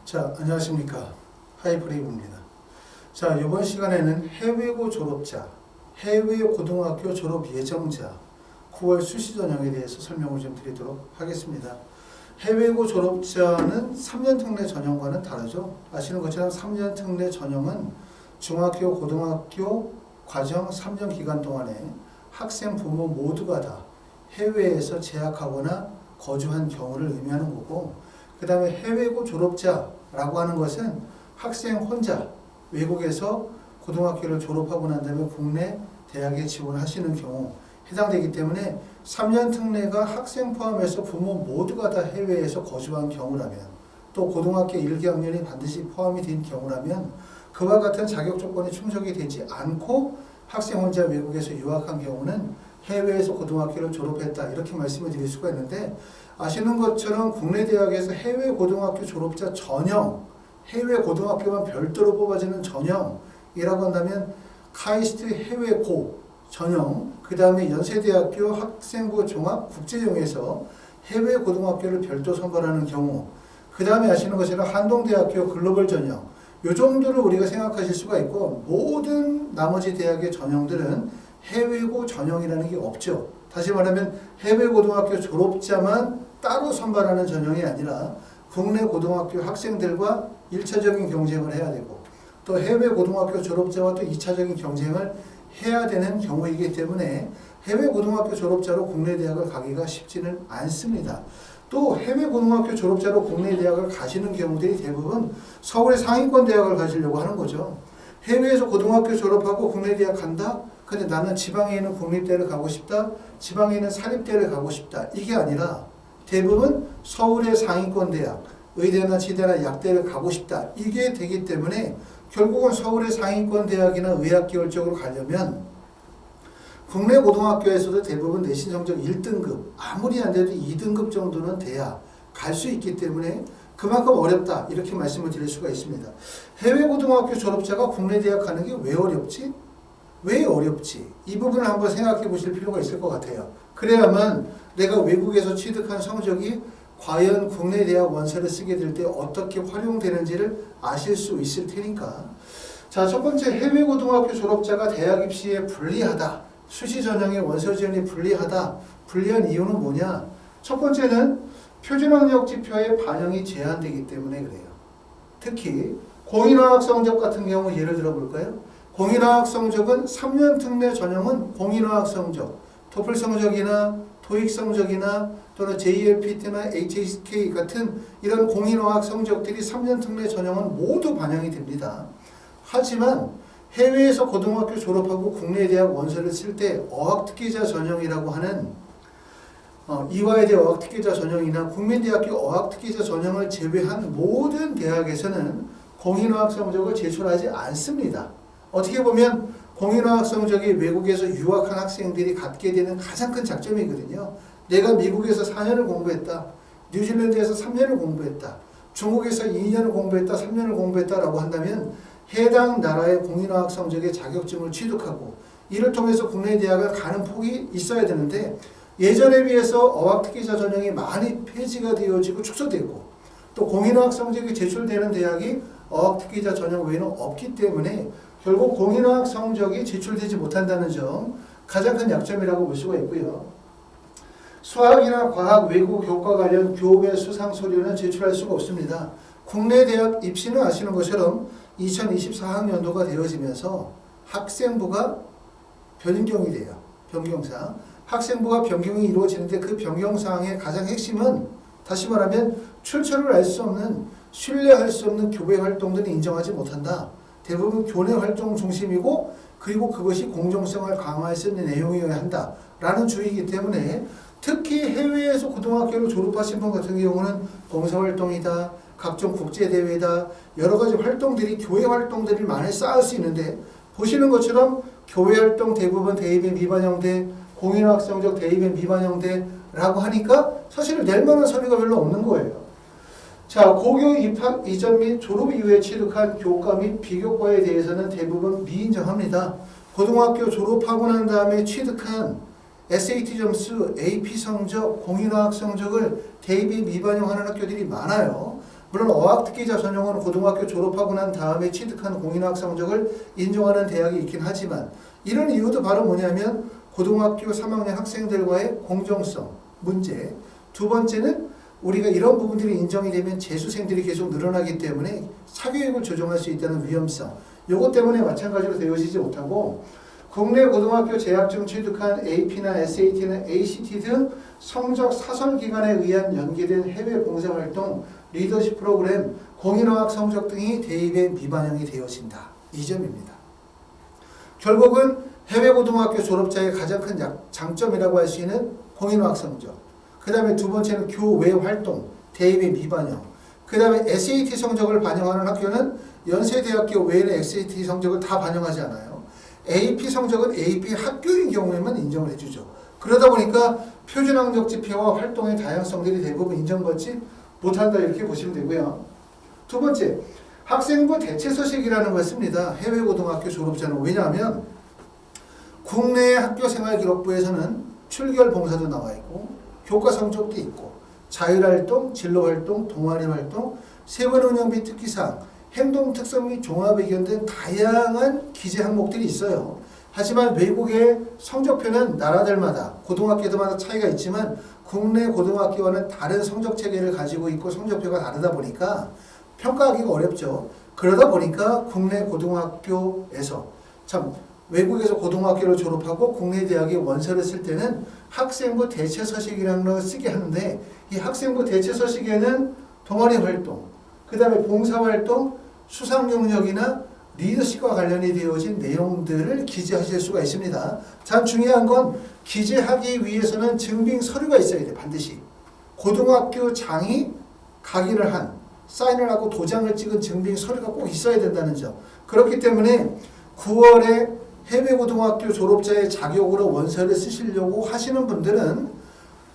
자, 안녕하십니까. 하이브리브입니다. 자, 이번 시간에는 해외고 졸업자, 해외 고등학교 졸업 예정자 9월 수시 전형에 대해서 설명을 좀 드리도록 하겠습니다. 해외고 졸업자는 3년 특례 전형과는 다르죠. 아시는 것처럼 3년 특례 전형은 중학교, 고등학교 과정 3년 기간 동안에 학생, 부모 모두가 다 해외에서 재학하거나 거주한 경우를 의미하는 거고, 그 다음에 해외고 졸업자라고 하는 것은 학생 혼자 외국에서 고등학교를 졸업하고 난 다음에 국내 대학에 지원하시는 경우 해당되기 때문에 3년 특례가 학생 포함해서 부모 모두가 다 해외에서 거주한 경우라면, 또 고등학교 1개학년이 반드시 포함이 된 경우라면 그와 같은 자격 조건이 충족이 되지 않고 학생 혼자 외국에서 유학한 경우는 해외에서 고등학교를 졸업했다, 이렇게 말씀을 드릴 수가 있는데, 아시는 것처럼 국내 대학에서 해외 고등학교 졸업자 전형, 해외 고등학교만 별도로 뽑아지는 전형이라고 한다면 카이스트 해외고 전형, 그 다음에 연세대학교 학생부 종합 국제용에서 해외 고등학교를 별도 선발하는 경우, 그 다음에 아시는 것처럼 한동대학교 글로벌 전형, 요 정도로 우리가 생각하실 수가 있고, 모든 나머지 대학의 전형들은 해외고 전형이라는 게 없죠. 다시 말하면 해외 고등학교 졸업자만 따로 선발하는 전형이 아니라 국내 고등학교 학생들과 1차적인 경쟁을 해야 되고, 또 해외 고등학교 졸업자와 또 2차적인 경쟁을 해야 되는 경우이기 때문에 해외 고등학교 졸업자로 국내 대학을 가기가 쉽지는 않습니다. 또 해외 고등학교 졸업자로 국내 대학을 가시는 경우들이 대부분 서울의 상위권 대학을 가시려고 하는 거죠. 해외에서 고등학교 졸업하고 국내 대학 간다? 근데 나는 지방에 있는 국립대를 가고 싶다, 지방에 있는 사립대를 가고 싶다, 이게 아니라 대부분 서울의 상위권 대학, 의대나 지대나 약대를 가고 싶다, 이게 되기 때문에 결국은 서울의 상위권 대학이나 의학계열 쪽으로 가려면 국내 고등학교에서도 대부분 내신 성적 1등급, 아무리 안 돼도 2등급 정도는 돼야 갈 수 있기 때문에 그만큼 어렵다, 이렇게 말씀을 드릴 수가 있습니다. 해외 고등학교 졸업자가 국내 대학 가는 게 왜 어렵지? 왜 어렵지? 이 부분을 한번 생각해 보실 필요가 있을 것 같아요. 그래야만 내가 외국에서 취득한 성적이 과연 국내 대학 원서를 쓰게 될 때 어떻게 활용되는지를 아실 수 있을 테니까. 자, 첫 번째, 해외 고등학교 졸업자가 대학 입시에 불리하다, 수시 전형의 원서 지원이 불리하다. 불리한 이유는 뭐냐? 첫 번째는 표준학력 지표의 반영이 제한되기 때문에 그래요. 특히 공인화학 성적 같은 경우 예를 들어 볼까요? 공인화학 성적은 3년 특례 전형은 공인화학 성적, 토플 성적이나 토익 성적이나 또는 JLPT나 HSK 같은 이런 공인화학 성적들이 3년 특례 전형은 모두 반영이 됩니다. 하지만 해외에서 고등학교 졸업하고 국내 대학 원서를 쓸 때 어학특기자 전형이라고 하는 이화여대 어학특기자 전형이나 국민대학교 어학특기자 전형을 제외한 모든 대학에서는 공인화학 성적을 제출하지 않습니다. 어떻게 보면 공인화학 성적이 외국에서 유학한 학생들이 갖게 되는 가장 큰 장점이거든요. 내가 미국에서 4년을 공부했다, 뉴질랜드에서 3년을 공부했다, 중국에서 2년을 공부했다, 3년을 공부했다라고 한다면 해당 나라의 공인화학 성적의 자격증을 취득하고 이를 통해서 국내 대학을 가는 폭이 있어야 되는데, 예전에 비해서 어학특기자 전형이 많이 폐지가 되어지고 축소되고, 또 공인화학 성적이 제출되는 대학이 어학특기자 전형 외에는 없기 때문에 결국 공인화학 성적이 제출되지 못한다는 점, 가장 큰 약점이라고 볼 수가 있고요. 수학이나 과학, 외국 교과 관련 교배 수상 서류는 제출할 수가 없습니다. 국내 대학 입시는 아시는 것처럼 2024학년도가 되어지면서 학생부가 변경이 돼요. 변경사항. 학생부가 변경이 이루어지는데 그 변경사항의 가장 핵심은, 다시 말하면 출처를 알 수 없는, 신뢰할 수 없는 교배 활동들을 인정하지 못한다. 대부분 교내 활동 중심이고, 그리고 그것이 공정성을 강화할 수 있는 내용이어야 한다라는 주의이기 때문에, 특히 해외에서 고등학교를 졸업하신 분 같은 경우는 봉사활동이다, 각종 국제대회다, 여러 가지 활동들이, 교회 활동들이 많이 쌓을 수 있는데, 보시는 것처럼 교회 활동 대부분 대입에 미반영돼, 공인화학 성적 대입에 미반영돼라고 하니까 사실은 낼 만한 서류가 별로 없는 거예요. 자, 고교 입학 이전 및 졸업 이후에 취득한 교과 및 비교과에 대해서는 대부분 미인정합니다. 고등학교 졸업하고 난 다음에 취득한 SAT 점수, AP 성적, 공인화학 성적을 대입에 미반영하는 학교들이 많아요. 물론 어학특기자 전형은 고등학교 졸업하고 난 다음에 취득한 공인어학 성적을 인정하는 대학이 있긴 하지만 이런 이유도 바로 뭐냐면 고등학교 3학년 학생들과의 공정성 문제, 두 번째는 우리가 이런 부분들이 인정이 되면 재수생들이 계속 늘어나기 때문에 사교육을 조정할 수 있다는 위험성, 요것 때문에 마찬가지로 되어지지 못하고 국내 고등학교 재학증 취득한 AP나 SAT나 ACT 등 성적 사설기관에 의한 연계된 해외 봉사활동, 리더십 프로그램, 공인어학 성적 등이 대입에 미반영이 되어진다. 이 점입니다. 결국은 해외 고등학교 졸업자의 가장 큰 장점이라고 할 수 있는 공인어학 성적, 그 다음에 두 번째는 교외 활동, 대입의 미반영, 그 다음에 SAT 성적을 반영하는 학교는 연세대학교 외에는 SAT 성적을 다 반영하지 않아요. AP 성적은 AP 학교인 경우에만 인정을 해주죠. 그러다 보니까 표준학력 지표와 활동의 다양성들이 대부분 인정받지 못한다 이렇게 보시면 되고요. 두 번째, 학생부 대체서식이라는 걸 씁니다. 해외 고등학교 졸업자는. 왜냐하면 국내 학교생활기록부에서는 출결 봉사도 나와 있고 교과 성적도 있고 자율활동, 진로활동, 동아리활동, 세번운영비 특기사항, 행동특성 및 종합의견 등 다양한 기재 항목들이 있어요. 하지만 외국의 성적표는 나라들마다 고등학교들마다 차이가 있지만 국내 고등학교와는 다른 성적체계를 가지고 있고 성적표가 다르다 보니까 평가하기가 어렵죠. 그러다 보니까 국내 고등학교에서 참 외국에서 고등학교를 졸업하고 국내 대학에 원서를 쓸 때는 학생부 대체서식이라는 걸 쓰게 하는데 이 학생부 대체서식에는 동아리 활동, 그 다음에 봉사활동, 수상경력이나 리더십과 관련이 되어진 내용들을 기재하실 수가 있습니다. 참 중요한 건 기재하기 위해서는 증빙 서류가 있어야 돼요. 반드시. 고등학교장이 각인을 한, 사인을 하고 도장을 찍은 증빙 서류가 꼭 있어야 된다는 점. 그렇기 때문에 9월에 해외고등학교 졸업자의 자격으로 원서를 쓰시려고 하시는 분들은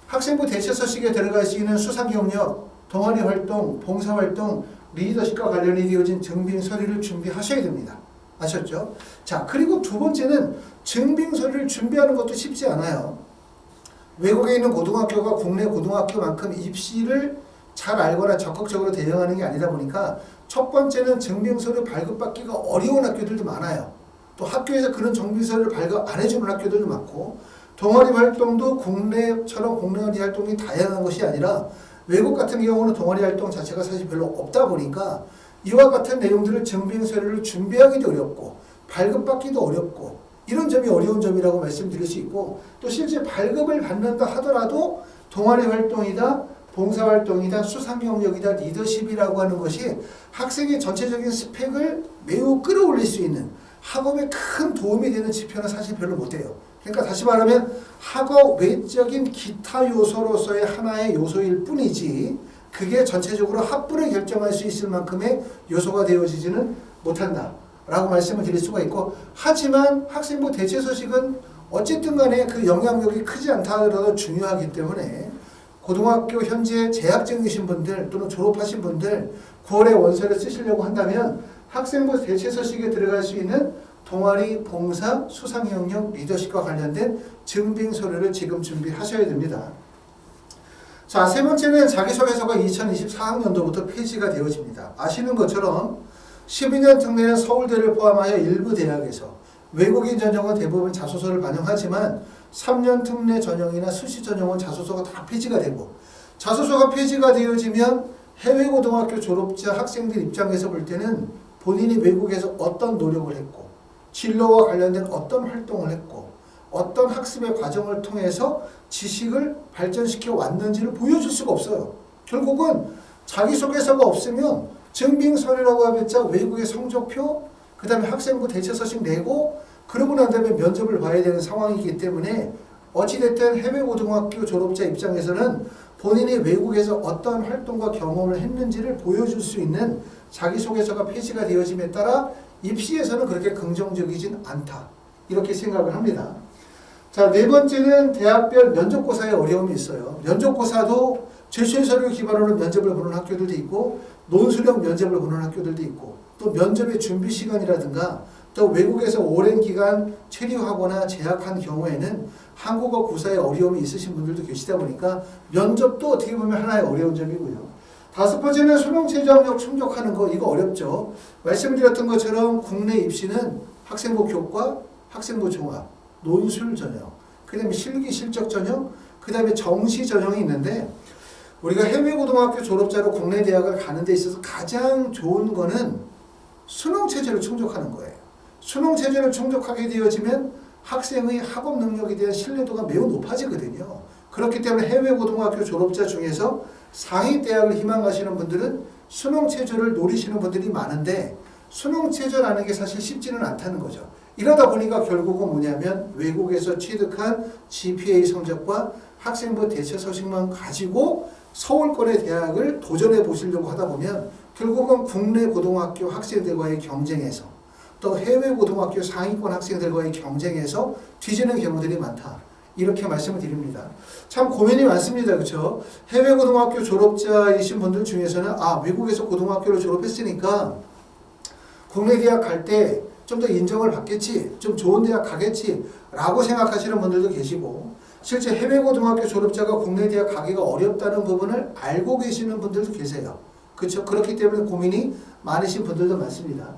학생부 대체서식에 들어갈 수 있는 수상경력, 동아리 활동, 봉사활동, 리더십과 관련이 되어진 증빙 서류를 준비하셔야 됩니다. 아셨죠? 자, 그리고 두 번째는 증빙 서류를 준비하는 것도 쉽지 않아요. 외국에 있는 고등학교가 국내 고등학교만큼 입시를 잘 알거나 적극적으로 대응하는 게 아니다 보니까 첫 번째는 증빙 서류 발급받기가 어려운 학교들도 많아요. 또 학교에서 그런 증빙 서류를 발급 안 해주는 학교들도 많고 동아리 활동도 국내처럼 공동아리 활동이 다양한 것이 아니라 외국 같은 경우는 동아리 활동 자체가 사실 별로 없다 보니까 이와 같은 내용들을 증빙 서류를 준비하기도 어렵고 발급받기도 어렵고 이런 점이 어려운 점이라고 말씀드릴 수 있고 또 실제 발급을 받는다 하더라도 동아리 활동이다, 봉사활동이다, 수상경력이다, 리더십이라고 하는 것이 학생의 전체적인 스펙을 매우 끌어올릴 수 있는 학업에 큰 도움이 되는 지표는 사실 별로 못해요. 그러니까 다시 말하면 학업 외적인 기타 요소로서의 하나의 요소일 뿐이지 그게 전체적으로 합분을 결정할 수 있을 만큼의 요소가 되어지지는 못한다 라고 말씀을 드릴 수가 있고 하지만 학생부 대체서식은 어쨌든 간에 그 영향력이 크지 않다 하더라도 중요하기 때문에 고등학교 현재 재학 중이신 분들 또는 졸업하신 분들 9월에 원서를 쓰시려고 한다면 학생부 대체서식에 들어갈 수 있는 동아리, 봉사, 수상경력, 리더십과 관련된 증빙 서류를 지금 준비하셔야 됩니다. 자, 세 번째는 자기소개서가 2024학년도부터 폐지가 되어집니다. 아시는 것처럼 12년 특례는 서울대를 포함하여 일부 대학에서 외국인 전형은 대부분 자소서를 반영하지만 3년 특례 전형이나 수시 전형은 자소서가 다 폐지가 되고 자소서가 폐지가 되어지면 해외 고등학교 졸업자 학생들 입장에서 볼 때는 본인이 외국에서 어떤 노력을 했고 진로와 관련된 어떤 활동을 했고 어떤 학습의 과정을 통해서 지식을 발전시켜 왔는지를 보여줄 수가 없어요. 결국은 자기소개서가 없으면 증빙서류라고 하면서 외국의 성적표, 그 다음에 학생부 대체서식 내고 그러고 난 다음에 면접을 봐야 되는 상황이기 때문에 어찌됐든 해외 고등학교 졸업자 입장에서는 본인이 외국에서 어떤 활동과 경험을 했는지를 보여줄 수 있는 자기소개서가 폐지가 되어짐에 따라 입시에서는 그렇게 긍정적이진 않다. 이렇게 생각을 합니다. 자, 네 번째는 대학별 면접고사에 어려움이 있어요. 면접고사도 제출서류 기반으로 면접을 보는 학교들도 있고 논술형 면접을 보는 학교들도 있고 또 면접의 준비 시간이라든가 또 외국에서 오랜 기간 체류하거나 재학한 경우에는 한국어 구사에 어려움이 있으신 분들도 계시다 보니까 면접도 어떻게 보면 하나의 어려운 점이고요. 다섯 번째는 수능 최저 학력 충족하는 거. 이거 어렵죠. 말씀드렸던 것처럼 국내 입시는 학생부 교과, 학생부 종합, 논술 전형, 그 다음에 실기 실적 전형, 그 다음에 정시 전형이 있는데 우리가 해외고등학교 졸업자로 국내 대학을 가는 데 있어서 가장 좋은 거는 수능 체제를 충족하는 거예요. 수능 체제를 충족하게 되어지면 학생의 학업 능력에 대한 신뢰도가 매우 높아지거든요. 그렇기 때문에 해외고등학교 졸업자 중에서 상위 대학을 희망하시는 분들은 수능 체제를 노리시는 분들이 많은데 수능 체제라는 게 사실 쉽지는 않다는 거죠. 이러다 보니까 결국은 뭐냐면 외국에서 취득한 GPA 성적과 학생부 대체 서식만 가지고 서울권의 대학을 도전해 보시려고 하다 보면 결국은 국내 고등학교 학생들과의 경쟁에서 또 해외 고등학교 상위권 학생들과의 경쟁에서 뒤지는 경우들이 많다. 이렇게 말씀을 드립니다. 참 고민이 많습니다. 그렇죠? 해외 고등학교 졸업자이신 분들 중에서는 외국에서 고등학교를 졸업했으니까 국내 대학 갈 때 좀 더 인정을 받겠지, 좀 좋은 대학 가겠지 라고 생각하시는 분들도 계시고 실제 해외 고등학교 졸업자가 국내 대학 가기가 어렵다는 부분을 알고 계시는 분들도 계세요. 그렇죠? 그렇기 때문에 고민이 많으신 분들도 많습니다.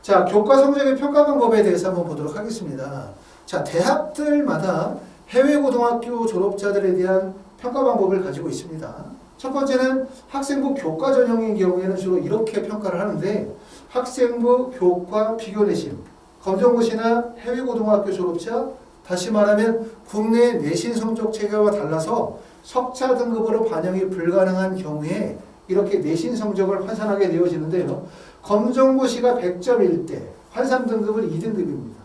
자, 교과 성적의 평가 방법에 대해서 한번 보도록 하겠습니다. 자, 대학들마다 해외 고등학교 졸업자들에 대한 평가 방법을 가지고 있습니다. 첫 번째는 학생부 교과 전형인 경우에는 주로 이렇게 평가를 하는데 학생부 교과 비교 내신, 검정고시나 해외 고등학교 졸업자, 다시 말하면 국내 내신 성적 체계와 달라서 석차 등급으로 반영이 불가능한 경우에 이렇게 내신 성적을 환산하게 되어지는데요. 검정고시가 100점일 때 환산 등급은 2등급입니다.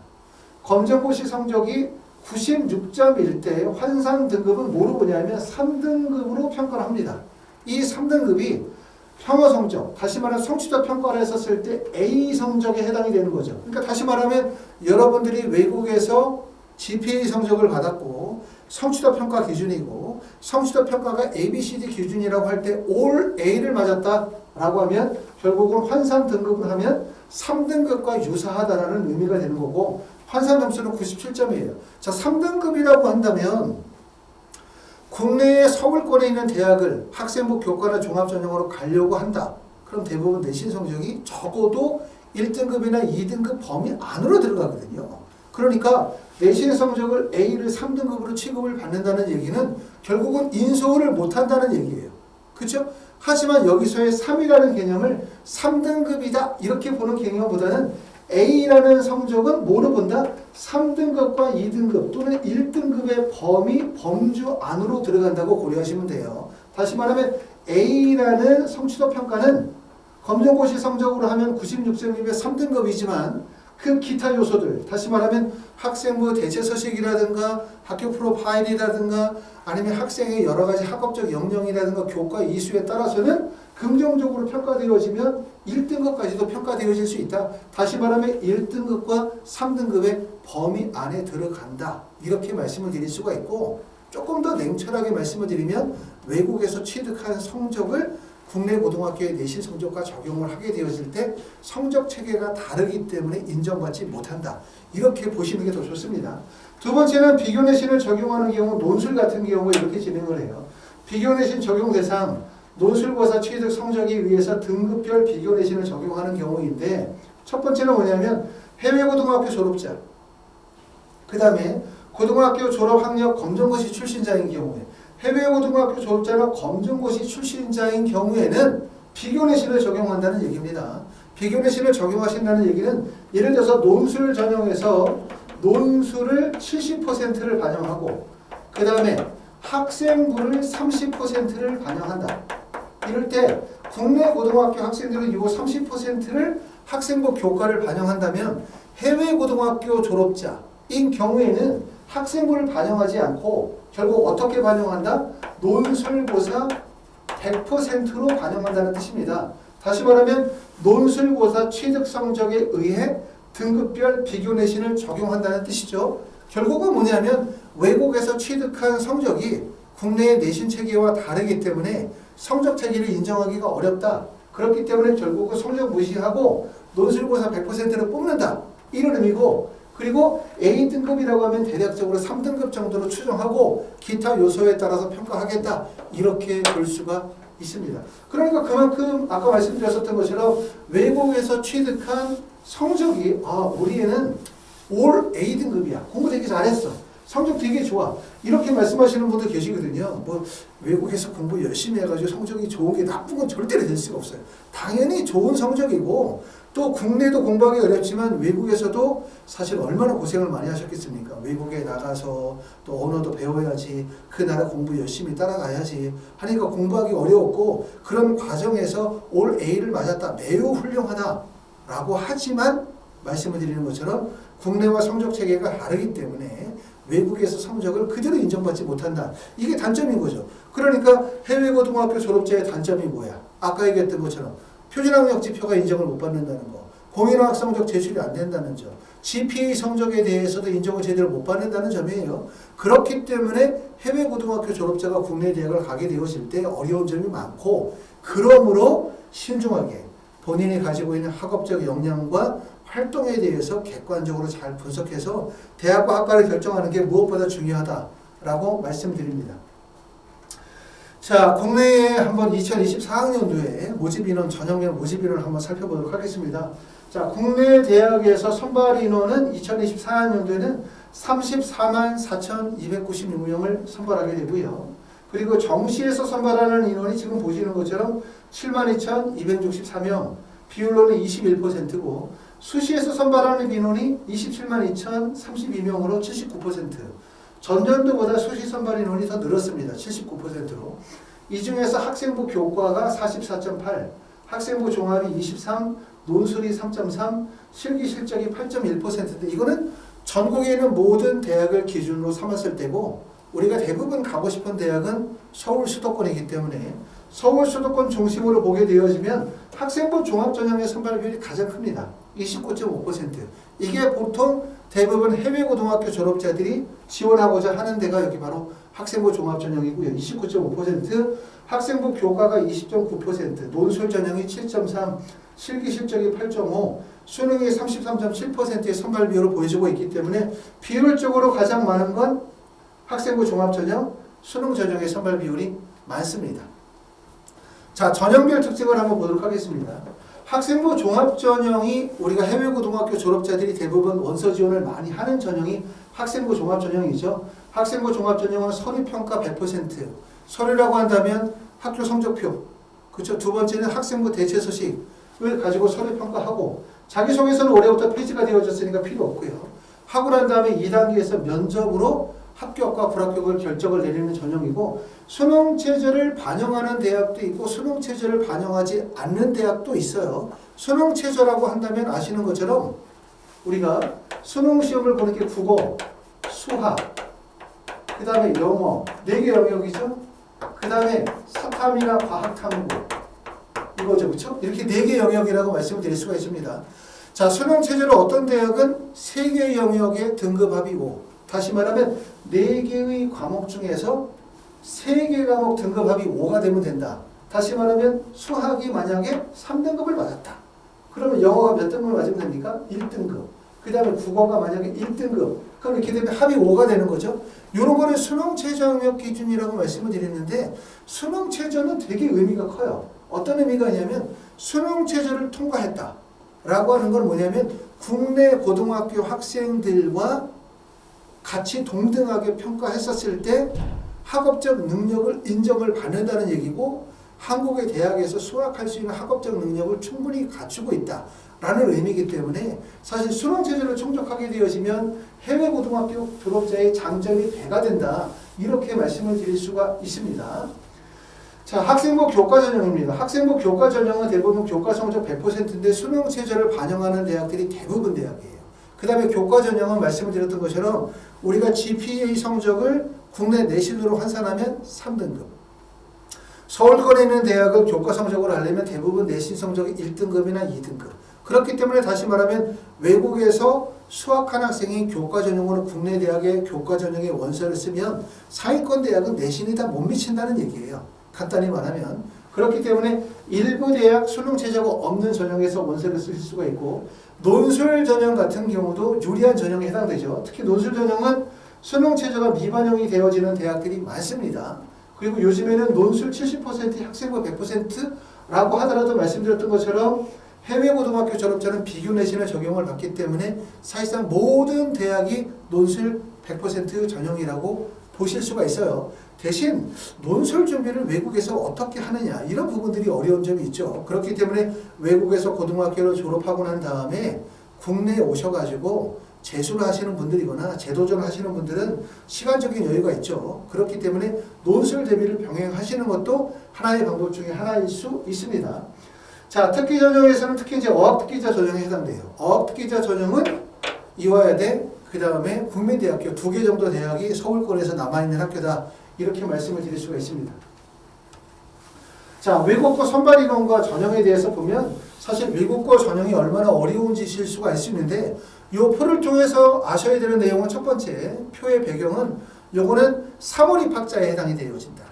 검정고시 성적이 96점일 때 환산 등급은 뭐로 보냐면 3등급으로 평가를 합니다. 이 3등급이 평어 성적, 다시 말하면 성취도 평가를 했었을 때 A 성적에 해당이 되는 거죠. 그러니까 다시 말하면 여러분들이 외국에서 GPA 성적을 받았고 성취도 평가 기준이고 성취도 평가가 ABCD 기준이라고 할 때 all A를 맞았다라고 하면 결국은 환산 등급을 하면 3등급과 유사하다라는 의미가 되는 거고 환산 점수는 97점이에요. 자, 3등급이라고 한다면 국내의 서울권에 있는 대학을 학생부 교과나 종합전형으로 가려고 한다. 그럼 대부분 내신 성적이 적어도 1등급이나 2등급 범위 안으로 들어가거든요. 그러니까 내신 성적을 A를 3등급으로 취급을 받는다는 얘기는 결국은 인서울을 못한다는 얘기예요. 그렇죠? 하지만 여기서의 3이라는 개념을 3등급이다 이렇게 보는 개념보다는 A라는 성적은 뭐로 본다? 3등급과 2등급 또는 1등급의 범주 안으로 들어간다고 고려하시면 돼요. 다시 말하면 A라는 성취도 평가는 검정고시 성적으로 하면 96점이면 3등급이지만 그 기타 요소들, 다시 말하면 학생부 대체 서식이라든가 학교 프로파일이라든가 아니면 학생의 여러 가지 학업적 역량이라든가 교과 이수에 따라서는 긍정적으로 평가되어지면 1등급까지도 평가되어질 수 있다. 다시 말하면 1등급과 3등급의 범위 안에 들어간다. 이렇게 말씀을 드릴 수가 있고 조금 더 냉철하게 말씀을 드리면 외국에서 취득한 성적을 국내 고등학교의 내신 성적과 적용을 하게 되어질 때 성적 체계가 다르기 때문에 인정받지 못한다. 이렇게 보시는 게 더 좋습니다. 두 번째는 비교 내신을 적용하는 경우 논술 같은 경우에 이렇게 진행을 해요. 비교 내신 적용 대상 논술고사 취득 성적에 의해서 등급별 비교 내신을 적용하는 경우인데 첫 번째는 뭐냐면 해외 고등학교 졸업자, 그 다음에 고등학교 졸업 학력 검정고시 출신자인 경우에 해외 고등학교 졸업자나 검정고시 출신자인 경우에는 비교 내신을 적용한다는 얘기입니다. 비교 내신을 적용하신다는 얘기는 예를 들어서 논술 전형에서 논술을 70%를 반영하고 그 다음에 학생부를 30%를 반영한다. 이럴 때 국내 고등학교 학생들은 이 30%를 학생부 교과를 반영한다면 해외 고등학교 졸업자인 경우에는 학생부를 반영하지 않고 결국 어떻게 반영한다? 논술고사 100%로 반영한다는 뜻입니다. 다시 말하면 논술고사 취득 성적에 의해 등급별 비교 내신을 적용한다는 뜻이죠. 결국은 뭐냐면 외국에서 취득한 성적이 국내의 내신 체계와 다르기 때문에 성적 체계를 인정하기가 어렵다. 그렇기 때문에 결국은 성적 무시하고 논술고사 100%를 뽑는다. 이런 의미고 그리고 A등급이라고 하면 대략적으로 3등급 정도로 추정하고 기타 요소에 따라서 평가하겠다. 이렇게 볼 수가 있습니다. 그러니까 그만큼 아까 말씀드렸었던 것처럼 외국에서 취득한 성적이 우리 애는 올 A 등급이야. 공부 되게 잘했어. 성적 되게 좋아. 이렇게 말씀하시는 분들 계시거든요. 뭐 외국에서 공부 열심히 해가지고 성적이 좋은 게 나쁜 건 절대로 될 수가 없어요. 당연히 좋은 성적이고 또 국내도 공부하기 어렵지만 외국에서도 사실 얼마나 고생을 많이 하셨겠습니까? 외국에 나가서 또 언어도 배워야지, 그 나라 공부 열심히 따라가야지 하니까 공부하기 어려웠고, 그런 과정에서 올 A를 맞았다, 매우 훌륭하다라고 하지만 말씀을 드리는 것처럼 국내와 성적 체계가 다르기 때문에 외국에서 성적을 그대로 인정받지 못한다. 이게 단점인 거죠. 그러니까 해외 고등학교 졸업자의 단점이 뭐야? 아까 얘기했던 것처럼 표준학력 지표가 인정을 못 받는다는 거, 공인학업 성적 제출이 안 된다는 점, GPA 성적에 대해서도 인정을 제대로 못 받는다는 점이에요. 그렇기 때문에 해외 고등학교 졸업자가 국내 대학을 가게 되었을 때 어려운 점이 많고, 그러므로 신중하게 본인이 가지고 있는 학업적 역량과 활동에 대해서 객관적으로 잘 분석해서 대학과 학과를 결정하는 게 무엇보다 중요하다라고 말씀드립니다. 자, 국내에 한번 2024학년도에 모집 인원, 전형명 모집 인원을 한번 살펴보도록 하겠습니다. 자, 국내 대학에서 선발 인원은 2024학년도에는 34만 4,296명을 선발하게 되고요. 그리고 정시에서 선발하는 인원이 지금 보시는 것처럼 7만 2,264명, 비율로는 21%고, 수시에서 선발하는 인원이 27만 2,032명으로 79%. 전년도보다 수시 선발 인원이 더 늘었습니다. 79%로. 이 중에서 학생부 교과가 44.8, 학생부 종합이 23, 논술이 3.3, 실기 실적이 8.1%인데 이거는 전국에 있는 모든 대학을 기준으로 삼았을 때고, 우리가 대부분 가고 싶은 대학은 서울 수도권이기 때문에 서울 수도권 중심으로 보게 되어지면 학생부 종합전형의 선발 비율이 가장 큽니다. 29.5%. 이게 보통 대부분 해외 고등학교 졸업자들이 지원하고자 하는 데가 여기 바로 학생부 종합전형이고요. 29.5%, 학생부 교과가 20.9%, 논술 전형이 7.3, 실기 실적이 8.5, 수능이 33.7%의 선발 비율을 보여주고 있기 때문에 비율적으로 가장 많은 건 학생부 종합전형, 수능 전형의 선발 비율이 많습니다. 자, 전형별 특징을 한번 보도록 하겠습니다. 학생부 종합전형이 우리가 해외 고등학교 졸업자들이 대부분 원서 지원을 많이 하는 전형이 학생부 종합전형이죠. 학생부 종합전형은 서류평가 100%, 서류라고 한다면 학교 성적표, 그렇죠. 두 번째는 학생부 대체 소식을 가지고 서류평가하고, 자기소개서는 올해부터 폐지가 되어졌으니까 필요 없고요. 하고 난 다음에 2단계에서 면접으로 합격과 불합격을 결정을 내리는 전형이고, 수능 체제를 반영하는 대학도 있고 수능 체제를 반영하지 않는 대학도 있어요. 수능 체제라고 한다면 아시는 것처럼 우리가 수능 시험을 보는 게 국어, 수학, 그 다음에 영어, 4개 영역이죠. 그 다음에 사탐이나 과학탐구, 이거죠, 그렇죠? 이렇게 4개 영역이라고 말씀을 드릴 수가 있습니다. 자, 수능 체제로 어떤 대학은 3개 영역의 등급합이 5, 다시 말하면 4개의 과목 중에서 3개 과목 등급합이 5가 되면 된다. 다시 말하면 수학이 만약에 3등급을 맞았다. 그러면 영어가 몇 등급을 맞으면 됩니까? 1등급. 그 다음에 국어가 만약에 1등급. 그럼 이렇게 되면 합이 5가 되는 거죠. 이런 거는 수능 최저 영역 기준이라고 말씀을 드렸는데, 수능 최저는 되게 의미가 커요. 어떤 의미가 있냐면 수능 최저를 통과했다 라고 하는 건 뭐냐면 국내 고등학교 학생들과 같이 동등하게 평가했었을 때 학업적 능력을 인정을 받는다는 얘기고, 한국의 대학에서 수학할 수 있는 학업적 능력을 충분히 갖추고 있다라는 의미이기 때문에 사실 수능 체제를 충족하게 되어지면 해외 고등학교 졸업자의 장점이 배가 된다, 이렇게 말씀을 드릴 수가 있습니다. 자, 학생부 교과 전형입니다. 학생부 교과 전형은 대부분 교과 성적 100%인데 수능 체제를 반영하는 대학들이 대부분 대학이에요. 그 다음에 교과 전형은 말씀을 드렸던 것처럼 우리가 GPA 성적을 국내 내신으로 환산하면 3등급. 서울권에 있는 대학을 교과 성적으로 하려면 대부분 내신 성적이 1등급이나 2등급. 그렇기 때문에 다시 말하면 외국에서 수학한 학생이 교과 전형으로 국내 대학의 교과 전형의 원서를 쓰면 상위권 대학은 내신이 다 못 미친다는 얘기예요. 간단히 말하면. 그렇기 때문에 일부 대학 수능 체제가 없는 전형에서 원서를 쓸 수가 있고, 논술 전형 같은 경우도 유리한 전형에 해당되죠. 특히 논술 전형은 수능 체제가 미반영이 되어지는 대학들이 많습니다. 그리고 요즘에는 논술 70%, 학생부 100%라고 하더라도 말씀드렸던 것처럼 해외 고등학교 졸업자는 비교 내신을 적용을 받기 때문에 사실상 모든 대학이 논술 100% 전형이라고 보실 수가 있어요. 대신 논술 준비를 외국에서 어떻게 하느냐 이런 부분들이 어려운 점이 있죠. 그렇기 때문에 외국에서 고등학교를 졸업하고 난 다음에 국내에 오셔가지고 재수를 하시는 분들이거나 재도전을 하시는 분들은 시간적인 여유가 있죠. 그렇기 때문에 논술 대비를 병행하시는 것도 하나의 방법 중에 하나일 수 있습니다. 자, 특기 전형에서는 특히 이제 어학특기자 전형에 해당돼요. 어학특기자 전형은 이화여대, 그 다음에 국민대학교 2개 정도 대학이 서울권에서 남아있는 학교다. 이렇게 말씀을 드릴 수가 있습니다. 자, 외국어 선발 인원과 전형에 대해서 보면 사실 외국어 전형이 얼마나 어려운지 실 수가 있는데 이 표를 통해서 아셔야 되는 내용은 첫 번째, 표의 배경은 요거는 3월 입학자에 해당이 되어진다.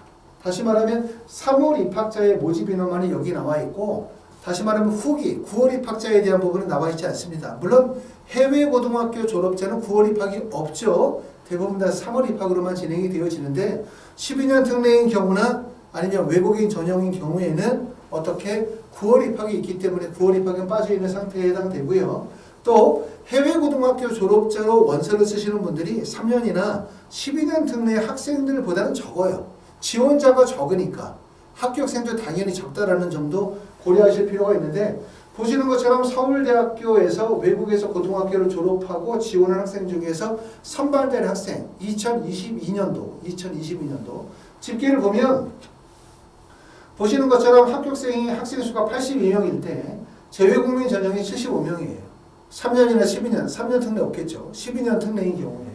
다시 말하면 3월 입학자의 모집 인원만이 여기 나와 있고 다시 말하면 후기 9월 입학자에 대한 부분은 나와 있지 않습니다. 물론 해외 고등학교 졸업자는 9월 입학이 없죠. 대부분 다 3월 입학으로만 진행이 되어지는데 12년 특례인 경우나 아니면 외국인 전형인 경우에는 어떻게 9월 입학이 있기 때문에 9월 입학은 빠져있는 상태에 해당되고요. 또 해외 고등학교 졸업자로 원서를 쓰시는 분들이 3년이나 12년 특례 학생들보다는 적어요. 지원자가 적으니까 합격생도 당연히 적다라는 점도 고려하실 필요가 있는데 보시는 것처럼 서울대학교에서 외국에서 고등학교를 졸업하고 지원한 학생 중에서 선발된 학생 2022년도 집계를 보면 보시는 것처럼 학생 수가 82명일 때 재외국민 전형이 75명이에요. 3년이나 12년, 3년 특례 없겠죠. 12년 특례인 경우에.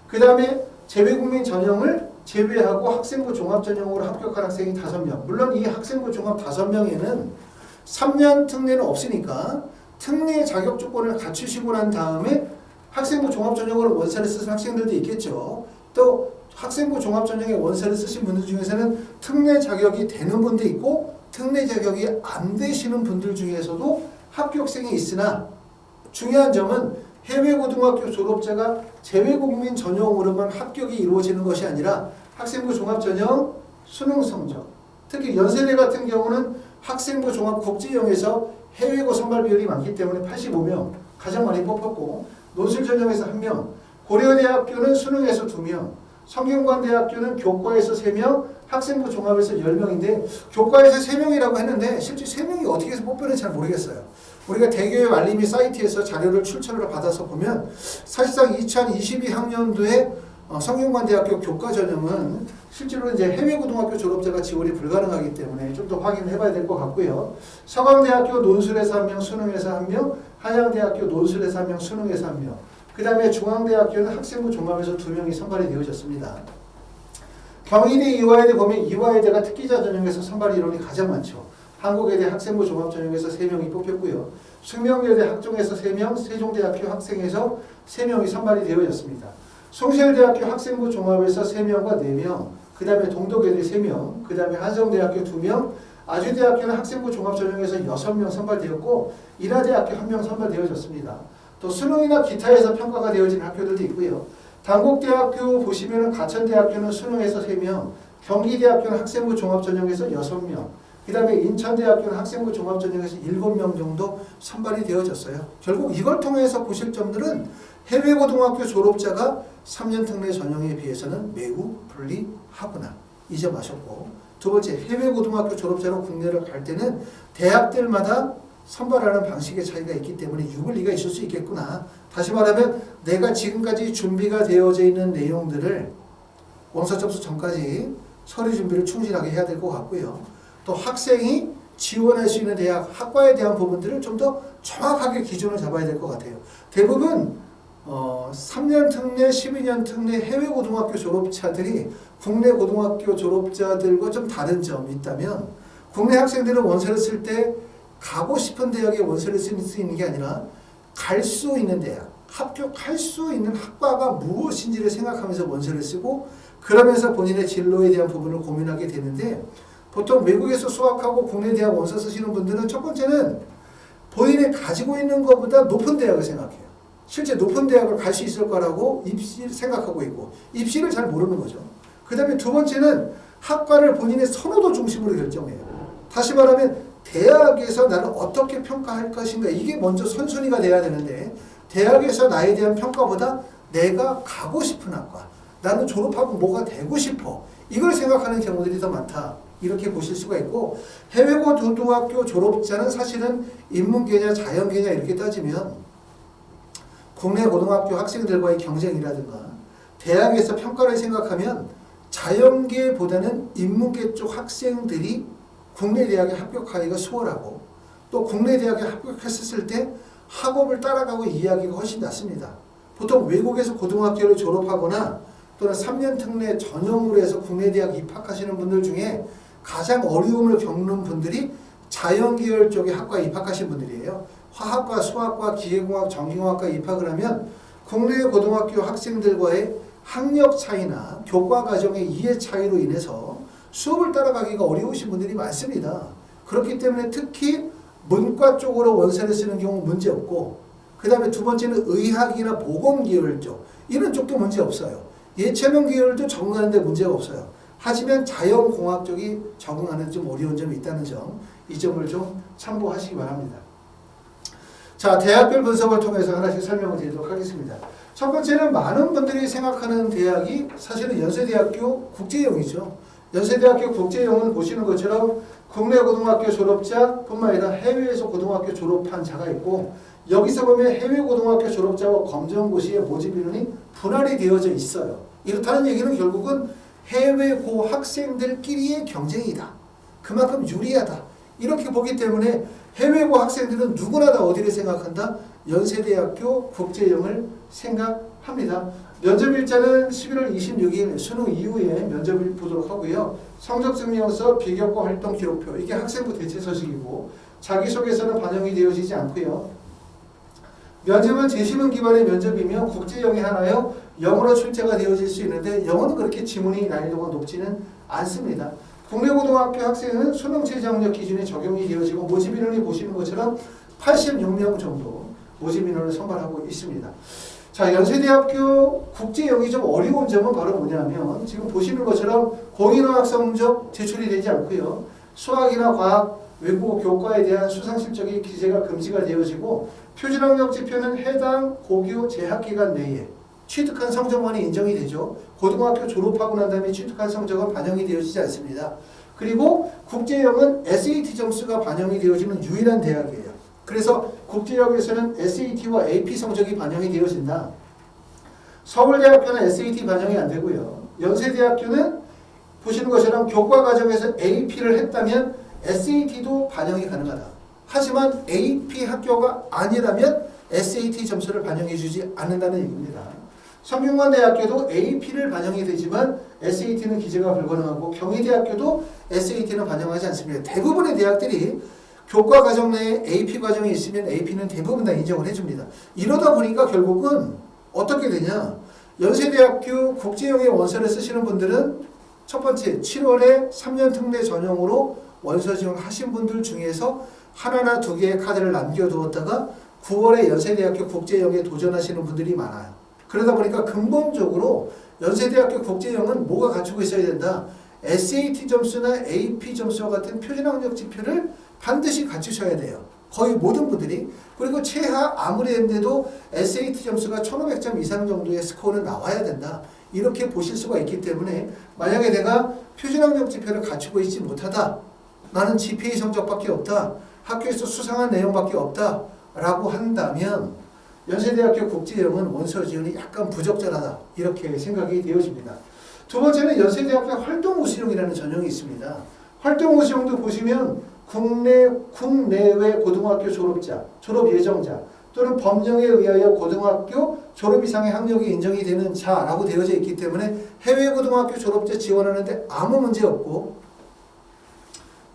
그 다음에 재외국민 전형을 제외하고 학생부 종합전형으로 합격한 학생이 5명. 물론 이 학생부 종합 5명에는 3년 특례는 없으니까 특례 자격 조건을 갖추시고 난 다음에 학생부 종합전형으로 원서를 쓰신 학생들도 있겠죠. 또 학생부 종합전형에 원서를 쓰신 분들 중에서는 특례 자격이 되는 분도 있고 특례 자격이 안 되시는 분들 중에서도 합격생이 있으나 중요한 점은 해외 고등학교 졸업자가 재외국민 전형으로만 합격이 이루어지는 것이 아니라 학생부 종합전형 수능 성적, 특히 연세대 같은 경우는 학생부 종합 국제형에서 해외고 선발 비율이 많기 때문에 85명 가장 많이 뽑혔고 논술 전형에서 1명, 고려대학교는 수능에서 2명, 성균관대학교는 교과에서 3명, 학생부 종합에서 10명인데 교과에서 3명이라고 했는데 실제 3명이 어떻게 해서 뽑혔는지 잘 모르겠어요. 우리가 대교육 알림이 사이트에서 자료를 출처를 받아서 보면 사실상 2022학년도에 성균관대학교 교과 전형은 실제로 이제 해외 고등학교 졸업자가 지원이 불가능하기 때문에 좀 더 확인을 해봐야 될 것 같고요. 서강대학교 논술에서 1명, 수능에서 1명, 한양대학교 논술에서 1명, 수능에서 1명. 그 다음에 중앙대학교는 학생부 종합에서 2명이 선발이 되어졌습니다. 경희대, 이화여대 보면 이화여대가 특기자 전형에서 선발 인원이 가장 많죠. 한국외대 학생부 종합전형에서 3명이 뽑혔고요. 숙명여대 학종에서 3명, 세종대학교 학생에서 3명이 선발이 되어졌습니다. 숭실대학교 학생부 종합에서 3명과 4명, 그 다음에 동덕여대 3명, 그 다음에 한성대학교 2명, 아주대학교는 학생부 종합전형에서 6명 선발되었고 인하대학교 1명 선발되어졌습니다. 또 수능이나 기타에서 평가가 되어진 학교들도 있고요. 단국대학교 보시면 가천대학교는 수능에서 3명, 경기대학교는 학생부 종합전형에서 6명, 그 다음에 인천대학교는 학생부 종합전형에서 7명 정도 선발이 되어졌어요. 결국 이걸 통해서 보실 점들은 해외 고등학교 졸업자가 3년 특례 전형에 비해서는 매우 불리하구나. 이 점 아셨고, 두 번째, 해외 고등학교 졸업자로 국내를 갈 때는 대학들마다 선발하는 방식의 차이가 있기 때문에 유불리가 있을 수 있겠구나. 다시 말하면 내가 지금까지 준비가 되어져 있는 내용들을 원서 접수 전까지 서류 준비를 충실하게 해야 될 것 같고요. 또 학생이 지원할 수 있는 대학, 학과에 대한 부분들을 좀 더 정확하게 기준을 잡아야 될 것 같아요. 대부분 3년 특례, 12년 특례 해외 고등학교 졸업자들이 국내 고등학교 졸업자들과 좀 다른 점이 있다면 국내 학생들은 원서를 쓸 때 가고 싶은 대학에 원서를 쓸 수 있는 게 아니라 갈 수 있는 대학, 합격할 수 있는 학과가 무엇인지를 생각하면서 원서를 쓰고 그러면서 본인의 진로에 대한 부분을 고민하게 되는데 보통 외국에서 수학하고 국내 대학 원서 쓰시는 분들은 첫 번째는 본인이 가지고 있는 것보다 높은 대학을 생각해요. 실제 높은 대학을 갈 수 있을 거라고 입시 생각하고 있고 입시를 잘 모르는 거죠. 그 다음에 두 번째는 학과를 본인의 선호도 중심으로 결정해요. 다시 말하면 대학에서 나를 어떻게 평가할 것인가 이게 먼저 선순위가 돼야 되는데 대학에서 나에 대한 평가보다 내가 가고 싶은 학과 나는 졸업하고 뭐가 되고 싶어 이걸 생각하는 경우들이 더 많다. 이렇게 보실 수가 있고 해외고등학교 졸업자는 사실은 인문계냐 자연계냐 이렇게 따지면 국내 고등학교 학생들과의 경쟁이라든가 대학에서 평가를 생각하면 자연계보다는 인문계 쪽 학생들이 국내 대학에 합격하기가 수월하고 또 국내 대학에 합격했을 때 학업을 따라가고 이해하기가 훨씬 낫습니다. 보통 외국에서 고등학교를 졸업하거나 또는 3년 특례 전형으로 해서 국내 대학 입학하시는 분들 중에 가장 어려움을 겪는 분들이 자연계열 쪽의 학과에 입학하신 분들이에요. 화학과, 수학과, 기계공학, 전기공학과에 입학을 하면 국내 고등학교 학생들과의 학력 차이나 교과 과정의 이해 차이로 인해서 수업을 따라가기가 어려우신 분들이 많습니다. 그렇기 때문에 특히 문과 쪽으로 원서를 쓰는 경우 문제없고 그 다음에 두 번째는 의학이나 보건 계열 쪽 이런 쪽도 문제없어요. 예체능 계열도 적응하는데 문제가 없어요. 하지만 자연공학 쪽이 적응하는 좀 어려운 점이 있다는 점, 이 점을 좀 참고하시기 바랍니다. 자, 대학별 분석을 통해서 하나씩 설명을 드리도록 하겠습니다. 첫 번째는 많은 분들이 생각하는 대학이 사실은 연세대학교 국제형이죠. 연세대학교 국제형은 보시는 것처럼 국내 고등학교 졸업자 뿐만 아니라 해외에서 고등학교 졸업한 자가 있고 여기서 보면 해외 고등학교 졸업자와 검정고시의 모집 인원이 분할이 되어져 있어요. 이렇다는 얘기는 결국은 해외고 학생들끼리의 경쟁이다. 그만큼 유리하다. 이렇게 보기 때문에 해외고 학생들은 누구나 다 어디를 생각한다? 연세대학교 국제형을 생각합니다. 면접일자는 11월 26일 수능 이후에 면접을 보도록 하고요. 성적증명서, 비교과 활동 기록표 이게 학생부 대체 서식이고 자기소개서는 반영이 되어지지 않고요. 면접은 재시문 기반의 면접이며 국제형이 하나요. 영어로 출제가 되어질 수 있는데 영어는 그렇게 지문이 난이도가 높지는 않습니다. 국내 고등학교 학생은 수능 최저 학력 기준이 적용이 되어지고 모집 인원이 보시는 것처럼 86명 정도 모집 인원을 선발하고 있습니다. 자, 연세대학교 국제형이 좀 어려운 점은 바로 뭐냐면 지금 보시는 것처럼 공인어학 성적 제출이 되지 않고요. 수학이나 과학, 외국어 교과에 대한 수상실적인 기재가 금지가 되어지고 표준학력 지표는 해당 고교 재학기간 내에 취득한 성적만이 인정이 되죠. 고등학교 졸업하고 난 다음에 취득한 성적은 반영이 되어지지 않습니다. 그리고 국제형은 SAT 점수가 반영이 되어지는 유일한 대학이에요. 그래서 국제형에서는 SAT와 AP 성적이 반영이 되어진다. 서울대학교는 SAT 반영이 안 되고요. 연세대학교는 보시는 것처럼 교과 과정에서 AP를 했다면 SAT도 반영이 가능하다. 하지만 AP 학교가 아니라면 SAT 점수를 반영해 주지 않는다는 얘기입니다. 성균관대학교도 AP를 반영이 되지만 SAT는 기재가 불가능하고 경희대학교도 SAT는 반영하지 않습니다. 대부분의 대학들이 교과 과정 내에 AP 과정이 있으면 AP는 대부분 다 인정을 해줍니다. 이러다 보니까 결국은 어떻게 되냐. 연세대학교 국제형의 원서를 쓰시는 분들은 첫 번째 7월에 3년 특례 전형으로 원서 지원하신 분들 중에서 하나나 두 개의 카드를 남겨두었다가 9월에 연세대학교 국제형에 도전하시는 분들이 많아요. 그러다 보니까 근본적으로 연세대학교 국제형은 뭐가 갖추고 있어야 된다? SAT 점수나 AP 점수와 같은 표준학력 지표를 반드시 갖추셔야 돼요. 거의 모든 분들이. 그리고 최하 아무리 했는데도 SAT 점수가 1500점 이상 정도의 스코어는 나와야 된다. 이렇게 보실 수가 있기 때문에 만약에 내가 표준학력 지표를 갖추고 있지 못하다. 나는 GPA 성적밖에 없다. 학교에서 수상한 내용밖에 없다. 라고 한다면 연세대학교 국제형은 원서 지원이 약간 부적절하다. 이렇게 생각이 되어집니다. 두 번째는 연세대학교 활동우수형이라는 전형이 있습니다. 활동우수형도 보시면 국내외 고등학교 졸업자, 졸업 예정자 또는 법령에 의하여 고등학교 졸업 이상의 학력이 인정이 되는 자라고 되어져 있기 때문에 해외 고등학교 졸업자 지원하는데 아무 문제 없고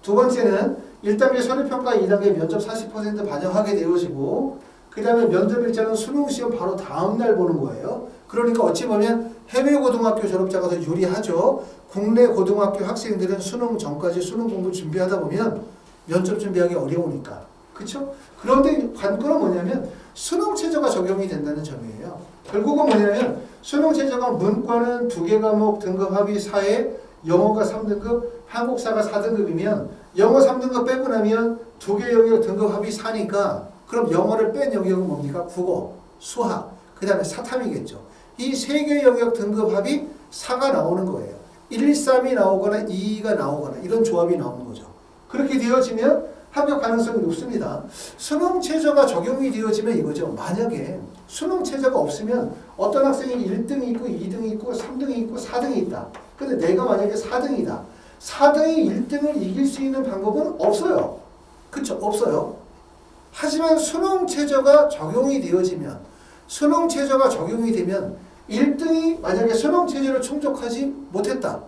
두 번째는 1단계 서류평가 2단계 면접 40% 반영하게 되어지고 그 다음에 면접일자는 수능시험 바로 다음날 보는 거예요. 그러니까 어찌 보면 해외 고등학교 졸업자가 더 유리하죠. 국내 고등학교 학생들은 수능 전까지 수능 공부 준비하다 보면 면접 준비하기 어려우니까. 그렇죠? 그런데 관건은 뭐냐면 수능 최저가 적용이 된다는 점이에요. 결국은 뭐냐면 수능 최저가 문과는 2개 과목 등급 합의 4에 영어가 3등급, 한국사가 4등급이면 영어 3등급 빼고 나면 두 개 영역 등급 합이 4니까 그럼 영어를 뺀 영역은 뭡니까? 국어, 수학, 그 다음에 사탐이겠죠. 이 세 개 영역 등급 합이 4가 나오는 거예요. 1, 3이 나오거나 2가 나오거나 이런 조합이 나오는 거죠. 그렇게 되어지면 합격 가능성이 높습니다. 수능 최저가 적용이 되어지면 이거죠. 만약에 수능 최저가 없으면 어떤 학생이 1등이 있고 2등이 있고 3등이 있고 4등이 있다. 근데 내가 만약에 4등이다. 4등이 1등을 이길 수 있는 방법은 없어요. 그쵸? 없어요. 하지만 수능 최저가 적용이 되어지면 수능 최저가 적용이 되면 1등이 만약에 수능 최저를 충족하지 못했다.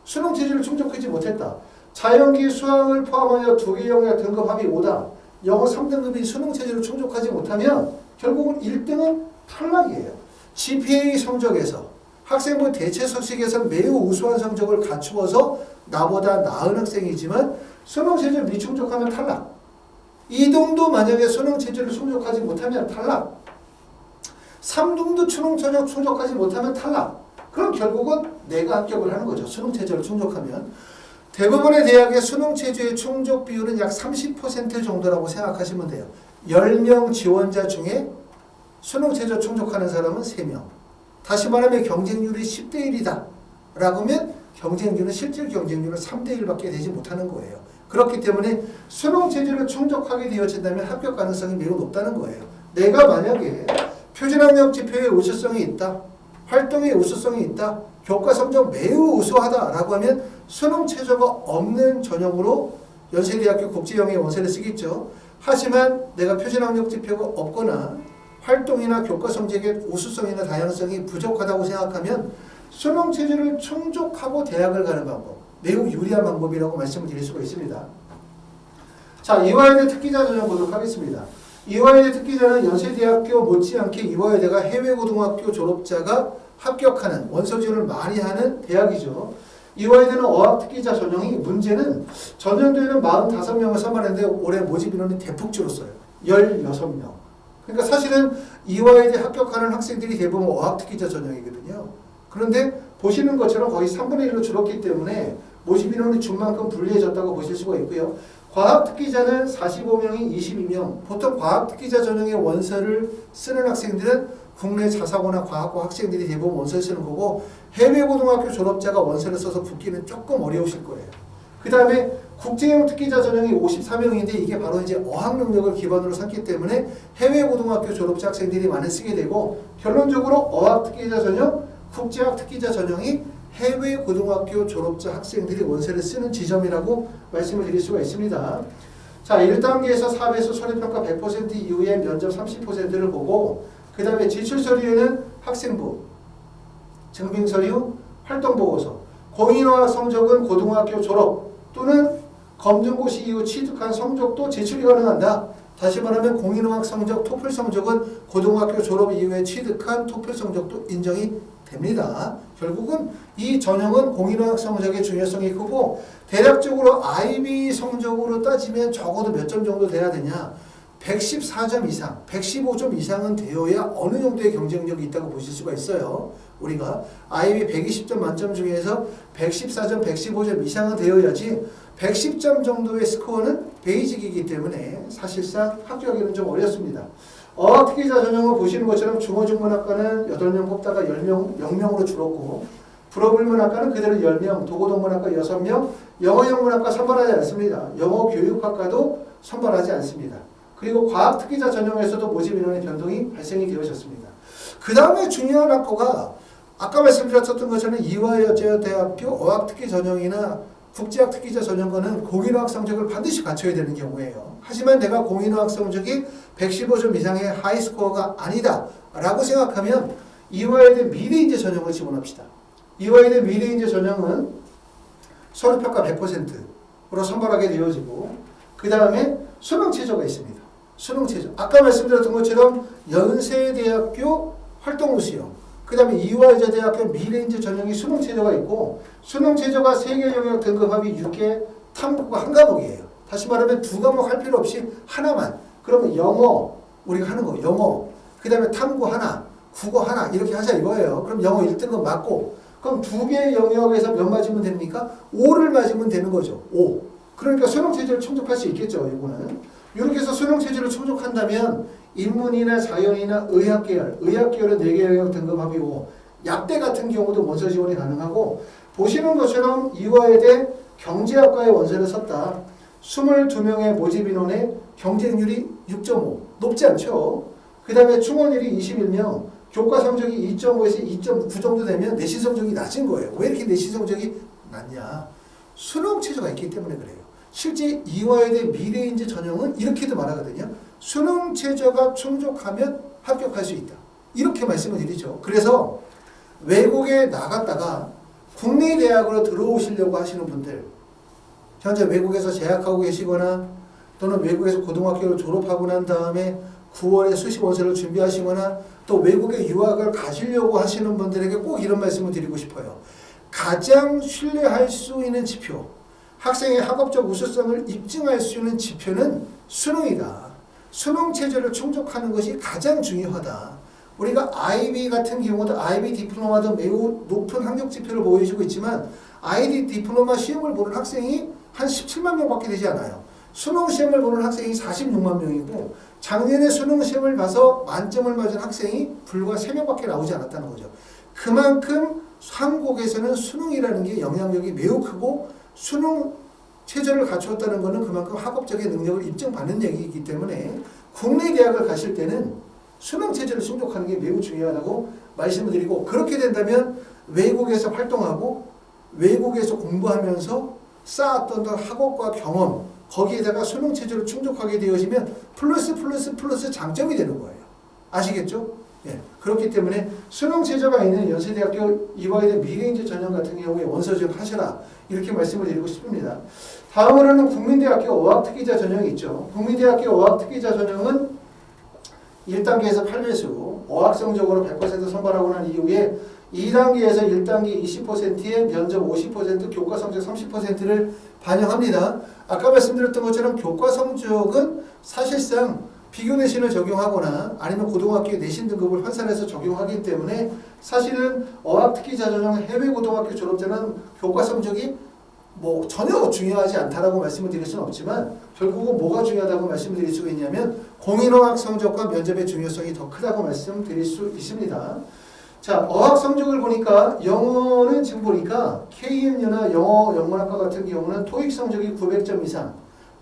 수능 최저를 충족하지 못했다. 자연기 수학을 포함하여 두 개 영역 등급 합이 5다. 영어 3등급이 수능 체제를 충족하지 못하면 결국은 1등은 탈락이에요. GPA 성적에서 학생부 대체 수식에서 매우 우수한 성적을 갖추어서 나보다 나은 학생이지만 수능 체제를 미충족하면 탈락. 2등도 만약에 수능 체제를 충족하지 못하면 탈락. 3등도 수능 체제를 충족하지 못하면 탈락. 그럼 결국은 내가 합격을 하는 거죠. 수능 체제를 충족하면. 대부분의 대학의 수능 체제의 충족 비율은 약 30% 정도라고 생각하시면 돼요. 10명 지원자 중에 수능 체제 충족하는 사람은 3명. 다시 말하면 경쟁률이 10대 1이다. 라고 하면 경쟁률은 실질 경쟁률은 3대 1밖에 되지 못하는 거예요. 그렇기 때문에 수능 체제를 충족하게 되어진다면 합격 가능성이 매우 높다는 거예요. 내가 만약에 표준학력 지표에 우수성이 있다. 활동에 우수성이 있다. 교과 성적 매우 우수하다라고 하면 수능 최저가 없는 전형으로 연세대학교 국제영예 원서를 쓰겠죠. 하지만 내가 표준학력 지표가 없거나 활동이나 교과 성적의 우수성이나 다양성이 부족하다고 생각하면 수능 체제를 충족하고 대학을 가는 방법, 매우 유리한 방법이라고 말씀을 드릴 수가 있습니다. 자, 이화여대 특기자 전형 보도록 하겠습니다. 이화여대 특기자는 연세대학교 못지않게 이화여대가 해외고등학교 졸업자가 합격하는 원서 지원을 많이 하는 대학이죠. 이화여대는 어학특기자 전형이 문제는 전년도에는 45명을 선발했는데 올해 모집 인원이 대폭 줄었어요. 16명. 그러니까 사실은 이화여대 합격하는 학생들이 대부분 어학특기자 전형이거든요. 그런데 보시는 것처럼 거의 3분의 1로 줄었기 때문에 모집 인원이 준 만큼 불리해졌다고 보실 수가 있고요. 과학특기자는 45명이 22명. 보통 과학특기자 전형의 원서를 쓰는 학생들은 국내 자사고나 과학고 학생들이 대부분 원서를 쓰는 거고 해외고등학교 졸업자가 원서를 써서 붙기는 조금 어려우실 거예요. 그 다음에 국제형 특기자 전형이 54명인데 이게 바로 이제 어학 능력을 기반으로 삼기 때문에 해외고등학교 졸업자 학생들이 많이 쓰게 되고 결론적으로 어학 특기자 전형, 국제학 특기자 전형이 해외 고등학교 졸업자 학생들이 원서를 쓰는 지점이라고 말씀을 드릴 수가 있습니다. 자, 1단계에서 4배수 서류평가 100% 이후에 면접 30%를 보고 그 다음에 지출서류에는 학생부, 증빙서류, 활동보고서, 공인어학 성적은 고등학교 졸업 또는 검정고시 이후 취득한 성적도 제출이 가능한다. 다시 말하면 공인어학 성적, 토플 성적은 고등학교 졸업 이후에 취득한 토플 성적도 인정이 됩니다. 결국은 이 전형은 공인어학 성적의 중요성이 크고 대략적으로 IB 성적으로 따지면 적어도 몇 점 정도 돼야 되냐? 114점 이상, 115점 이상은 되어야 어느 정도의 경쟁력이 있다고 보실 수가 있어요. 우리가 IB 120점 만점 중에서 114점, 115점 이상은 되어야지 110점 정도의 스코어는 베이직이기 때문에 사실상 합격하기는 좀 어렵습니다. 어학특기자 전형을 보시는 것처럼 중어중문학과는 8명 뽑다가 0명으로 줄었고 불어불문학과는 그대로 10명, 도고동문학과 6명, 영어영문학과 선발하지 않습니다. 영어교육학과도 선발하지 않습니다. 그리고 과학특기자 전형에서도 모집 인원의 변동이 발생이 되어졌습니다. 그 다음에 중요한 학교가 아까 말씀드렸던 것처럼 이화여대학교 어학특기 전형이나 국제학 특기자 전형과는 공인어학 성적을 반드시 갖춰야 되는 경우예요. 하지만 내가 공인어학 성적이 115점 이상의 하이스코어가 아니다 라고 생각하면 이화여대 미래인재 전형을 지원합시다. 이화여대 미래인재 전형은 서류평가 100%로 선발하게 되어지고 그 다음에 수능 최저가 있습니다. 수능 최저. 아까 말씀드렸던 것처럼 연세대학교 활동우수형 그 다음에 이화여대학교 미래인재 전형이 수능 최저가 있고 수능 최저가 3개 영역 등급 합이 6개 탐구가 한 과목이에요. 다시 말하면 2과목 할 필요 없이 하나만. 그러면 영어 우리가 하는 거 영어 그 다음에 탐구 하나 국어 하나 이렇게 하자 이거예요. 그럼 영어 1등급 맞고 그럼 두 개의 영역에서 몇 맞으면 됩니까? 5를 맞으면 되는 거죠. 5. 그러니까 수능 체제를 충족할 수 있겠죠. 이거는. 이렇게 해서 수능 체제를 충족한다면 인문이나 자연이나 의학계열, 의학계열은 4개 영역 등급합이고 약대 같은 경우도 원서 지원이 가능하고 보시는 것처럼 이화여대 경제학과에 원서를 썼다. 22명의 모집 인원의 경쟁률이 6.5. 높지 않죠. 그 다음에 충원율이 21명. 교과 성적이 2.5에서 2.9 정도 되면 내신 성적이 낮은 거예요. 왜 이렇게 내신 성적이 낮냐? 수능 체제가 있기 때문에 그래요. 실제 이화여대 미래인재 전형은 이렇게도 말하거든요. 수능 체제가 충족하면 합격할 수 있다. 이렇게 말씀을 드리죠. 그래서 외국에 나갔다가 국내 대학으로 들어오시려고 하시는 분들, 현재 외국에서 재학하고 계시거나 또는 외국에서 고등학교를 졸업하고 난 다음에 9월에 수시 원서를 준비하시거나 또 외국에 유학을 가시려고 하시는 분들에게 꼭 이런 말씀을 드리고 싶어요. 가장 신뢰할 수 있는 지표, 학생의 학업적 우수성을 입증할 수 있는 지표는 수능이다. 수능 체제를 충족하는 것이 가장 중요하다. 우리가 IB 같은 경우도 IB 디플로마도 매우 높은 학력 지표를 보여주고 있지만 IB 디플로마 시험을 보는 학생이 한 17만 명밖에 되지 않아요. 수능 시험을 보는 학생이 46만 명이고 작년에 수능 시험을 봐서 만점을 맞은 학생이 불과 3명밖에 나오지 않았다는 거죠. 그만큼 한국에서는 수능이라는 게 영향력이 매우 크고 수능 체제를 갖추었다는 것은 그만큼 학업적인 능력을 입증받는 얘기이기 때문에 국내 대학을 가실 때는 수능 체제를 충족하는 게 매우 중요하다고 말씀을 드리고 그렇게 된다면 외국에서 활동하고 외국에서 공부하면서 쌓았던 학업과 경험 거기에다가 수능 체제를 충족하게 되어지면 플러스 장점이 되는 거예요. 아시겠죠? 예. 그렇기 때문에 수능 체제가 있는 연세대학교 이화여대 미래인재 전형 같은 경우에 원서 지원하셔라 이렇게 말씀을 드리고 싶습니다. 다음으로는 국민대학교 어학특기자 전형이 있죠. 국민대학교 어학특기자 전형은 1단계에서 8배수 어학성적으로 100% 선발하고 난 이후에 2단계에서 1단계 20%에 면접 50% 교과 성적 30%를 반영합니다. 아까 말씀드렸던 것처럼 교과 성적은 사실상 비교 내신을 적용하거나 아니면 고등학교 내신 등급을 환산해서 적용하기 때문에 사실은 어학특기자 전형 해외 고등학교 졸업자는 교과 성적이 뭐 전혀 중요하지 않다라고 말씀을 드릴 수는 없지만 결국은 뭐가 중요하다고 말씀을 드릴 수가 있냐면 공인어학 성적과 면접의 중요성이 더 크다고 말씀드릴 수 있습니다. 자, 어학 성적을 보니까 영어는 지금 보니까 KMU나 영어 영문학과 같은 경우는 토익 성적이 900점 이상,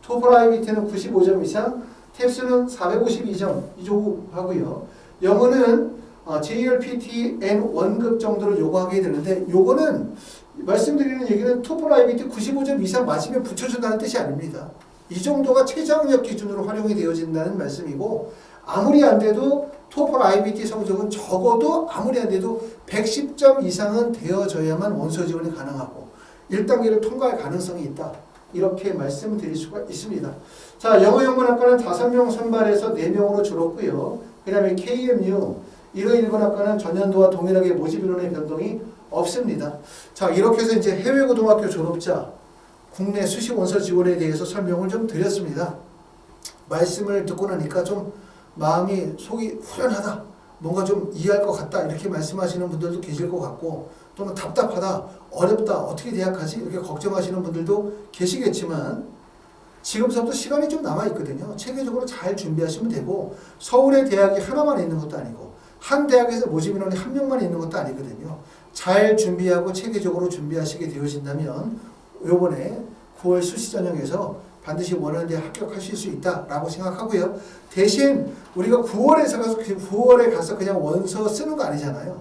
토플 IBT는 95점 이상, 탭스는 452점 이 정도 하고요. 영어는 JLPT N1급 정도를 요구하게 되는데 요거는 말씀드리는 얘기는 토플 IBT 95점 이상 맞으면 붙여준다는 뜻이 아닙니다. 이 정도가 최저학력 기준으로 활용이 되어진다는 말씀이고 아무리 안 돼도 토플 IBT 성적은 적어도 아무리 안 돼도 110점 이상은 되어져야만 원서 지원이 가능하고 1단계를 통과할 가능성이 있다. 이렇게 말씀드릴 수가 있습니다. 자, 영어영문학과는 5명 선발해서 4명으로 줄었고요. 그 다음에 KMU, 일어일본학과는 전년도와 동일하게 모집 인원의 변동이 없습니다. 자, 이렇게 해서 이제 해외고등학교 졸업자 국내 수시 원서 지원에 대해서 설명을 좀 드렸습니다. 말씀을 듣고 나니까 좀 마음이 속이 후련하다. 뭔가 좀 이해할 것 같다. 이렇게 말씀하시는 분들도 계실 것 같고 또는 답답하다. 어렵다. 어떻게 대학하지? 이렇게 걱정하시는 분들도 계시겠지만 지금부터 시간이 좀 남아있거든요. 체계적으로 잘 준비하시면 되고 서울의 대학이 하나만 있는 것도 아니고 한 대학에서 모집 인원이 1명만 있는 것도 아니거든요. 잘 준비하고 체계적으로 준비하시게 되어진다면 요번에 9월 수시 전형에서 반드시 원하는 데 합격하실 수 있다라고 생각하고요. 대신 우리가 9월에 가서 그냥 원서 쓰는 거 아니잖아요.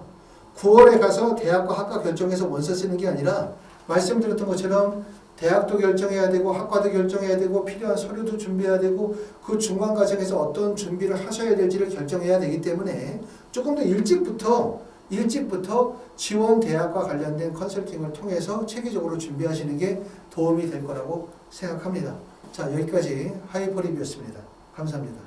9월에 가서 대학과 학과 결정해서 원서 쓰는 게 아니라 말씀드렸던 것처럼 대학도 결정해야 되고 학과도 결정해야 되고 필요한 서류도 준비해야 되고 그 중간 과정에서 어떤 준비를 하셔야 될지를 결정해야 되기 때문에 조금 더 일찍부터 지원 대학과 관련된 컨설팅을 통해서 체계적으로 준비하시는 게 도움이 될 거라고 생각합니다. 자, 여기까지 하이퍼 리뷰였습니다. 감사합니다.